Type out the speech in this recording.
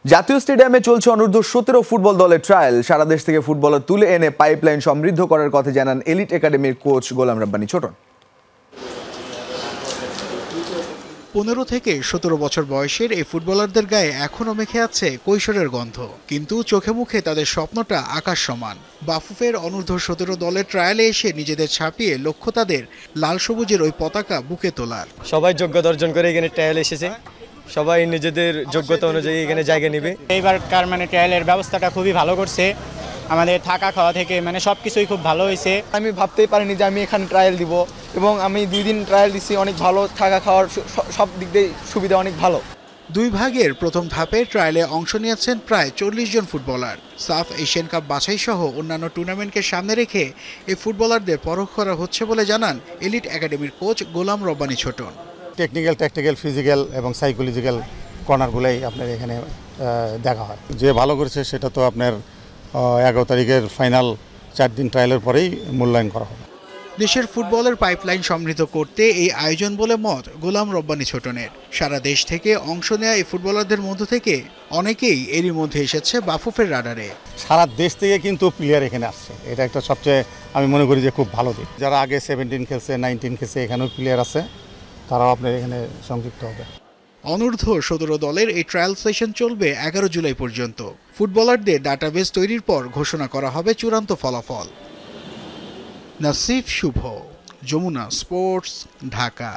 জাতীয় স্টেডিয়ামে চলছে অনূর্ধ্ব-17 ফুটবল দলের ট্রায়াল। সারা দেশ থেকে ফুটবলার তুলে এনে পাইপলাইন সমৃদ্ধ করার কথা জানান এলিট একাডেমির কোচ গোলাম রব্বানী ছোটন। 15 থেকে 17 বছর বয়সের এই ফুটবলারদের গায়ে এখনও মেখে আছে কৈশোরের গন্ধ, কিন্তু চোখে মুখে তাদের স্বপ্নটা আকাশ সমান। বাফুফের অনূর্ধ্ব-17 দলের ট্রায়ালে এসে নিজেদের ছাপিয়ে লক্ষ্য তাদের লাল সবুজের ওই পতাকা বুকে তোলার। সবাই যোগ্যতা অর্জন করে এখানে ট্রায়াল এসেছে, সবাই নিজেদের যোগ্যতা অনুযায়ী এখানে জায়গা নেবে। এইবারকার ট্রায়ালের ব্যবস্থাটা খুবই ভালো করছে, আমাদের থাকা খাওয়া থেকে সবকিছুই খুব ভালো হয়েছে। আমি ভাবতেই পারিনি যে আমি এখানে ট্রায়াল দিব, এবং আমি 2 দিন ট্রায়াল দিছি, অনেক ভালো, থাকা খাওয়ার সব দিক দিয়ে সুবিধা অনেক ভালো। 2 ভাগের প্রথম ধাপে ট্রায়ালে অংশ নিয়েছেন প্রায় 40 জন ফুটবলার। সাফ এশিয়ান কাপ বাছাই সহ অন্যান্য টুর্নামেন্টকে সামনে রেখে এই ফুটবলারদের পরখ করা হচ্ছে বলে জানান এলিট একাডেমির coach Golam Rabbani Chhoton. Technical, tactical, physical এবং সাইকোলজিক্যাল কর্নারগুলোই আপনার এখানে দেখা হয়। যে ভালো করেছে সেটা তো আপনার 11 তারিখের ফাইনাল 4 দিন ট্রায়ালের পরেই মূল্যায়ন করা হবে। দেশের ফুটবলের পাইপলাইন সমৃদ্ধ করতে এই আয়োজন বলে মত গোলাম রব্বানী ছোটনের। সারা দেশ থেকে অংশ নেওয়া এই ফুটবলারদের মধ্য থেকে অনেকেই এরই মধ্যে এসেছে বাফুফের রাডারে। সারা দেশ থেকে কিন্তু প্লেয়ার এখানে আসছে, এটা একটা সবচেয়ে আমি মনে করি যে খুব ভালো দিক। যারা আগে 17 খেলছে, 19 খেলছে, এখানেও প্লেয়ার আছে, তারাও আপনার এখানে সংযুক্ত হবে। অনূর্ধ্ব-17 দলের এই ট্রায়াল সেশন চলবে 11 জুলাই পর্যন্ত। ফুটবলারদের ডাটাবেস তৈরির পর ঘোষণা করা হবে চূড়ান্ত ফলাফল। নাসিফ শুভ, যমুনা স্পোর্টস, ঢাকা।